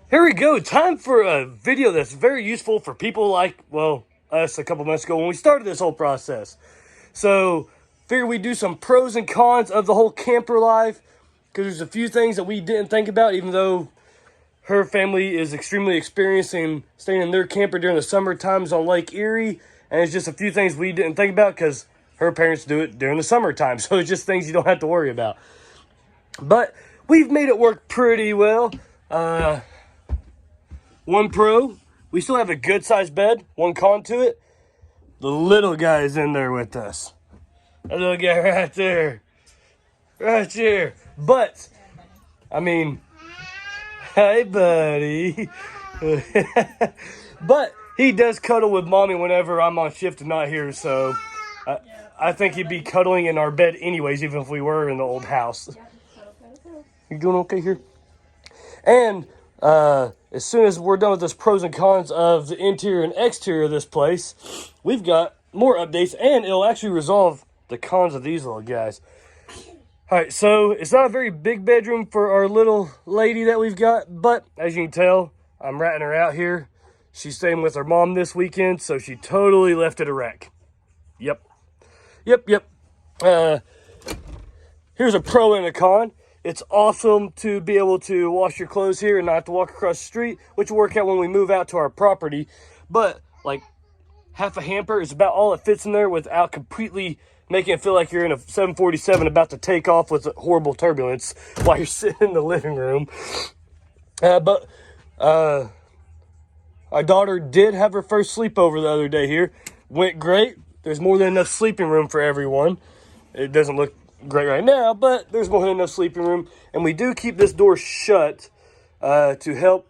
Here we go. Time for a video that's very useful for people like, well, us a couple months ago when we started this whole process. So, figure we do some pros and cons of the whole camper life, because there's a few things that we didn't think about, even though her family is extremely experienced in staying in their camper during the summer times on Lake Erie, and it's just a few things we didn't think about because her parents do it during the summertime, so it's just things you don't have to worry about. But we've made it work pretty well. One pro, we still have a good sized bed. One con to it, the little guy's in there with us. That little guy right there. Right there. But, I mean, hey buddy. But he does cuddle with mommy whenever I'm on shift and not here, so I think he'd be cuddling in our bed anyways, even if we were in the old house. You doing okay here? And as soon as we're done with this pros and cons of the interior and exterior of this place, we've got more updates, and it'll actually resolve the cons of these little guys. All right, so it's not a very big bedroom for our little lady that we've got, but as you can tell, I'm ratting her out here. She's staying with her mom this weekend, so she totally left it a wreck. Yep. Here's a pro and a con. It's awesome to be able to wash your clothes here and not have to walk across the street, which will work out when we move out to our property. But, like, half a hamper is about all it fits in there without completely making it feel like you're in a 747 about to take off with horrible turbulence while you're sitting in the living room. But our daughter did have her first sleepover the other day here. Went great. There's more than enough sleeping room for everyone. It doesn't look great right now, but there's more than enough sleeping room. And we do keep this door shut to help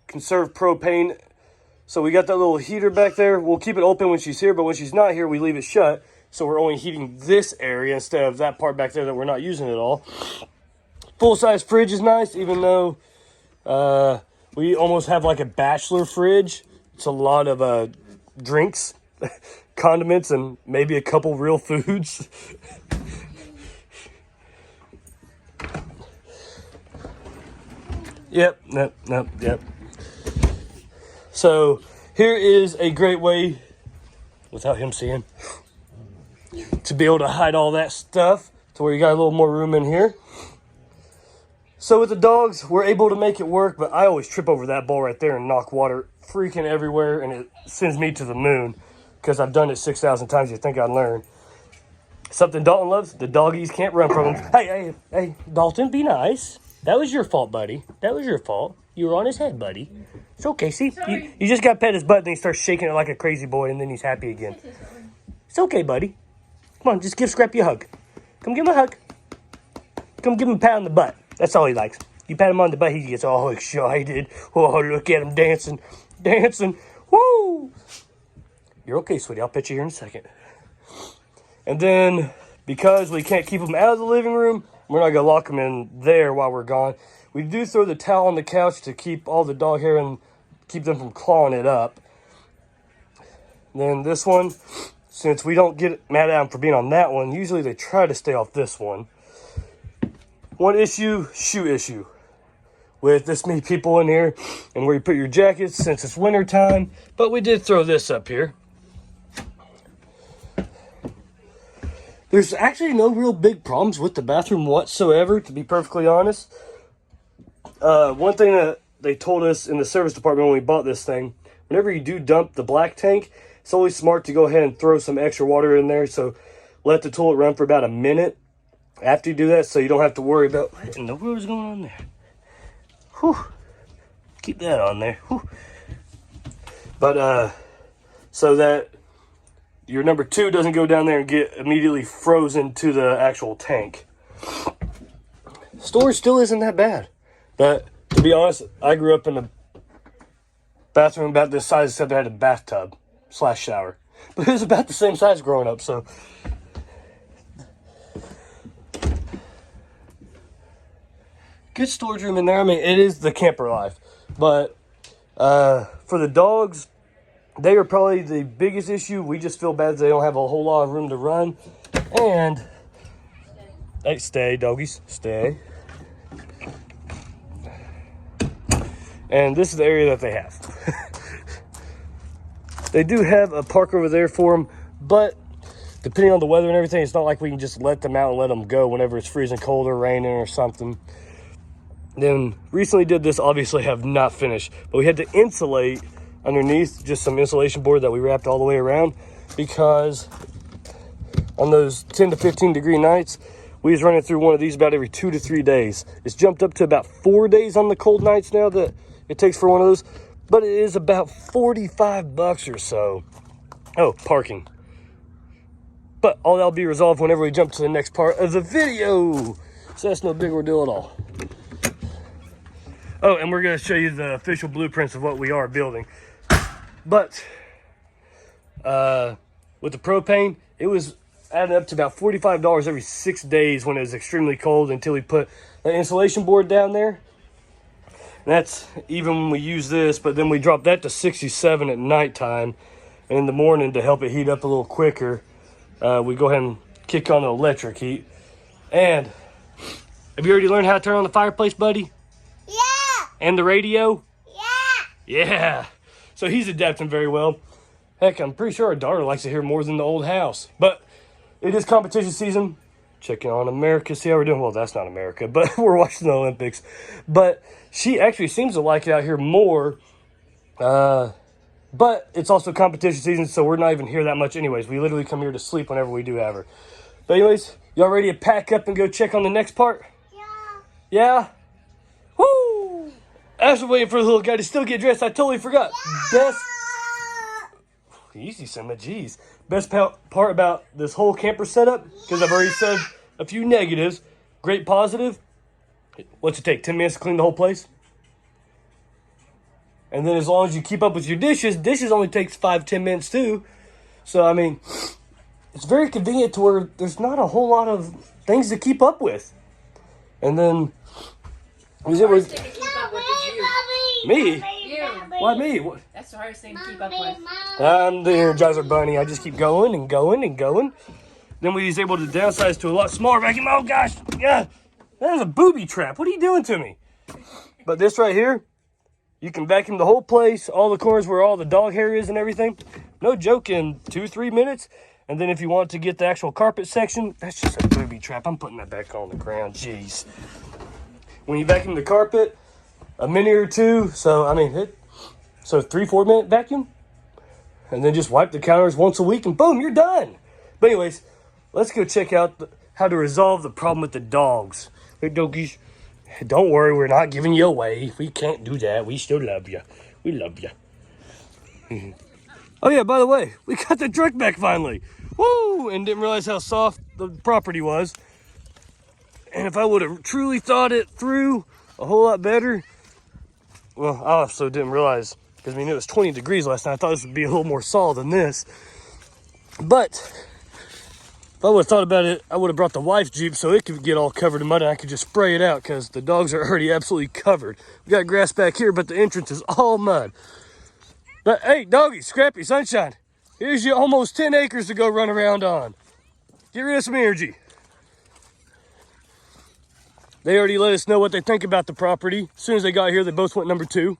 conserve propane. So we got that little heater back there. We'll keep it open when she's here, but when she's not here, we leave it shut. So we're only heating this area instead of that part back there that we're not using at all. Full-size fridge is nice, even though we almost have like a bachelor fridge. It's a lot of drinks, condiments, and maybe a couple real foods. Yep. So here is a great way, without him seeing, to be able to hide all that stuff to where you got a little more room in here. So with the dogs, we're able to make it work, but I always trip over that bowl right there and knock water freaking everywhere, and it sends me to the moon because I've done it 6,000 times. You'd think I'd learn. Something Dalton loves, the doggies can't run from him. Hey, Dalton, be nice. That was your fault, buddy. That was your fault. You were on his head, buddy. It's okay. See, you just got to pet his butt, and he starts shaking it like a crazy boy, and then he's happy again. It's okay, buddy. Come on, just give Scrappy a hug. Come give him a hug. Come give him a pat on the butt. That's all he likes. You pat him on the butt, he gets all excited. Oh, look at him dancing. Woo! You're okay, sweetie. I'll pet you here in a second. And then, because we can't keep him out of the living room, we're not going to lock him in there while we're gone. We do throw the towel on the couch to keep all the dog hair and keep them from clawing it up. And then this one, since we don't get mad at them for being on that one, usually they try to stay off this one. One issue, shoe issue. With this many people in here and where you put your jackets since it's winter time. But we did throw this up here. There's actually no real big problems with the bathroom whatsoever, to be perfectly honest. One thing that they told us in the service department when we bought this thing, whenever you do dump the black tank, it's always smart to go ahead and throw some extra water in there. So let the toilet run for about a minute after you do that, so you don't have to worry about what in the world is going on there. Whew. Keep that on there. Whew. But so that your number 2 doesn't go down there and get immediately frozen to the actual tank. Storage still isn't that bad. But to be honest, I grew up in a bathroom about this size, except I had a bathtub / shower. But it was about the same size growing up, so. Good storage room in there. I mean, it is the camper life. But for the dogs, they are probably the biggest issue. We just feel bad they don't have a whole lot of room to run. And, hey, stay, doggies, stay. And this is the area that they have. They do have a park over there for them, but depending on the weather and everything, it's not like we can just let them out and let them go whenever it's freezing cold or raining or something. Then recently did this, obviously have not finished, but we had to insulate underneath, just some insulation board that we wrapped all the way around, because on those 10 to 15 degree nights, we was running through one of these about every 2 to 3 days. It's jumped up to about 4 days on the cold nights now that it takes for one of those, but it is about $45 or so. Oh, parking. But all that'll be resolved whenever we jump to the next part of the video. So that's no big ordeal at all. Oh, and we're going to show you the official blueprints of what we are building. But with the propane, it was adding up to about $45 every 6 days when it was extremely cold, until we put the insulation board down there. And that's even when we use this, but then we drop that to 67 at nighttime. And in the morning, to help it heat up a little quicker, we go ahead and kick on the electric heat. And have you already learned how to turn on the fireplace, buddy? Yeah. And the radio? Yeah. Yeah. So he's adapting very well. Heck, I'm pretty sure our daughter likes it here more than the old house. But it is competition season. Checking on America, see how we're doing. Well, that's not America, but we're watching the Olympics. But she actually seems to like it out here more. But it's also competition season, so we're not even here that much anyways. We literally come here to sleep whenever we do have her. But anyways, y'all ready to pack up and go check on the next part? Yeah. Yeah? Woo! As we're waiting for the little guy to still get dressed, I totally forgot. Best... Easy, Simba, jeez. Best part about this whole camper setup, because I've already said a few negatives. Great positive. What's it take, 10 minutes to clean the whole place? And then as long as you keep up with your dishes only takes 5-10 minutes too. So, I mean, it's very convenient to where there's not a whole lot of things to keep up with. And then... Me? You. Why me? What? That's the hardest thing to keep up with. I'm the Energizer Bunny. I just keep going and going and going. Then we was able to downsize to a lot smaller vacuum. Oh gosh, yeah, that is a booby trap. What are you doing to me? But this right here, you can vacuum the whole place, all the corners where all the dog hair is and everything. No joke, in 2-3 minutes. And then if you want to get the actual carpet section, that's just a booby trap. I'm putting that back on the ground. Jeez. When you vacuum the carpet, a minute or two. So I mean, so 3-4 minute vacuum, and then just wipe the counters once a week, and boom, you're done. But anyways, let's go check out how to resolve the problem with the dogs. Hey, doggies, don't worry, we're not giving you away. We can't do that. We still love you. We love you. Oh yeah, by the way, we got the truck back finally. Woo! And didn't realize how soft the property was. And if I would have truly thought it through a whole lot better, well, I also didn't realize, because we knew it was 20 degrees last night. I thought this would be a little more solid than this. But if I would have thought about it, I would have brought the wife's Jeep so it could get all covered in mud and I could just spray it out, because the dogs are already absolutely covered. We got grass back here, but the entrance is all mud. But hey, doggy, Scrappy, Sunshine, here's your almost 10 acres to go run around on. Get rid of some energy. They already let us know what they think about the property. As soon as they got here, they both went number 2.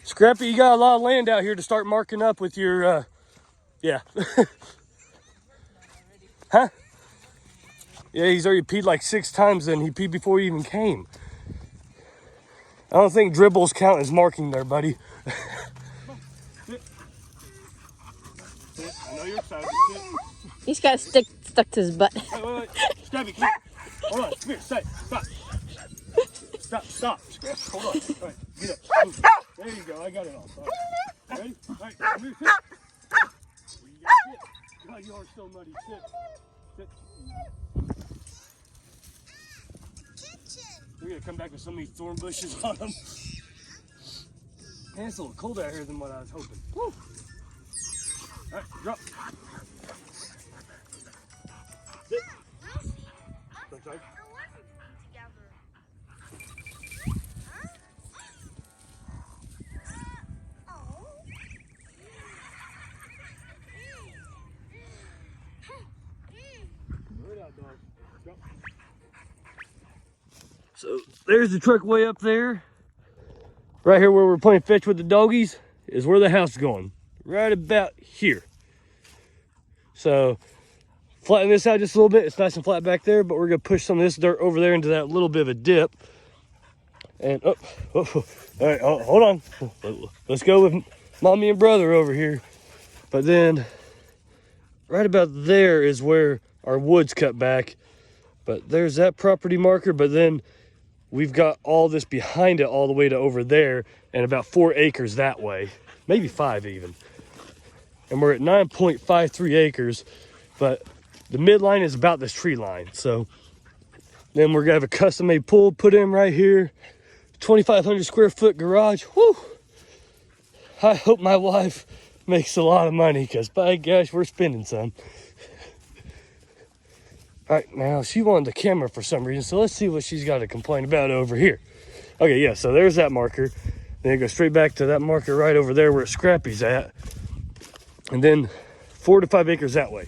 Scrappy, you got a lot of land out here to start marking up with your, yeah. Huh? Yeah, he's already peed like 6 times and he peed before he even came. I don't think dribbles count as marking there, buddy. Sit. I know you're excited. Sit. He's got a stick stuck to his butt. Wait. Scrappy, come here. Hold on. Come here. Stay. Stop. Scrappy, hold on. All right, get up. Move. There you go. I got it all. All right. Ready? All right, come here. Sit. You got to sit. God, you are so muddy. Sit. We're going to come back with so many thorn bushes on them. Man, it's a little colder out here than what I was hoping. Woo. All right, drop. Sit. Sunshine. So there's the truck way up there. Right here where we're playing fetch with the doggies is where the house is going. Right about here. So flatten this out just a little bit. It's nice and flat back there, but we're gonna push some of this dirt over there into that little bit of a dip. And all right, hold on. Let's go with mommy and brother over here. But then right about there is where our wood's cut back. But there's that property marker, but then we've got all this behind it all the way to over there and about 4 acres that way, maybe 5 even. And we're at 9.53 acres, but the midline is about this tree line. So then we're gonna have a custom made pool put in right here, 2,500 square foot garage. Whew. I hope my wife makes a lot of money because by gosh, we're spending some. All right, now she wanted the camera for some reason, so let's see what she's got to complain about over here. Okay, yeah, so there's that marker. Then it goes straight back to that marker right over there where Scrappy's at. And then 4 to 5 acres that way.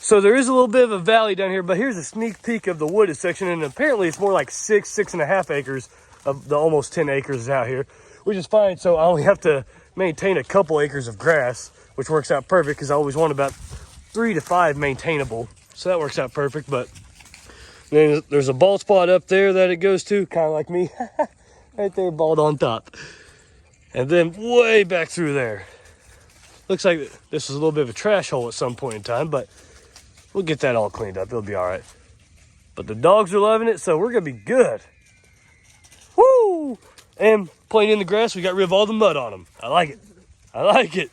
So there is a little bit of a valley down here, but here's a sneak peek of the wooded section, and apparently it's more like 6.5 acres of the almost 10 acres out here, which is fine. So I only have to maintain a couple acres of grass, which works out perfect because I always want about 3 to 5 maintainable. So that works out perfect. But then there's a bald spot up there that it goes to, kind of like me. Right there, bald on top. And then way back through there. Looks like this was a little bit of a trash hole at some point in time, but we'll get that all cleaned up. It'll be all right. But the dogs are loving it, so we're going to be good. Woo! And playing in the grass, we got rid of all the mud on them. I like it. I like it.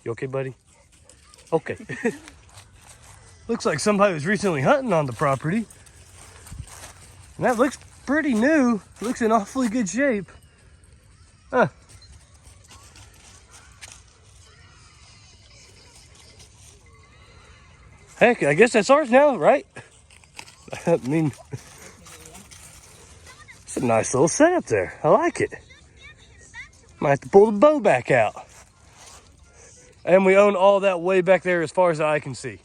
You okay, buddy? Okay. Looks like somebody was recently hunting on the property. And that looks pretty new. Looks in awfully good shape. Huh. Heck, I guess that's ours now, right? I mean, it's a nice little setup there. I like it. Might have to pull the bow back out. And we own all that way back there as far as the eye can see.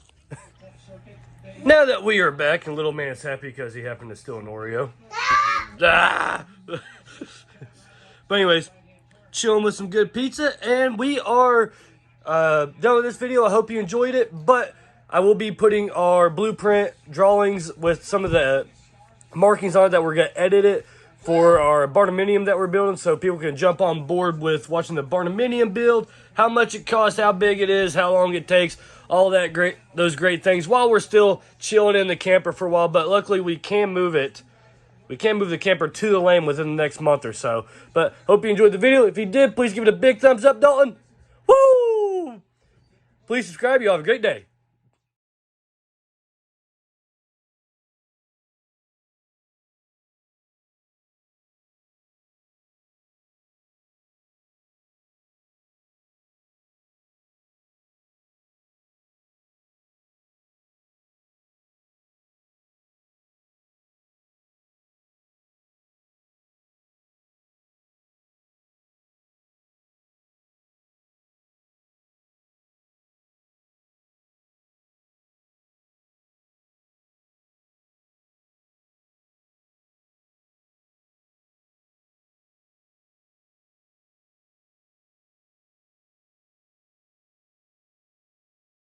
Now that we are back, and little man's happy because he happened to steal an Oreo. Ah! But anyways, chilling with some good pizza, and we are done with this video. I hope you enjoyed it, but I will be putting our blueprint drawings with some of the markings on it that we're going to edit it for our barnuminium that we're building, so people can jump on board with watching the barnuminium build, how much it costs, how big it is, how long it takes, all that those great things while we're still chilling in the camper for a while. But luckily we can move it. We can move the camper to the lane within the next month or so. But hope you enjoyed the video. If you did, please give it a big thumbs up, Dalton. Woo! Please subscribe. You all have a great day.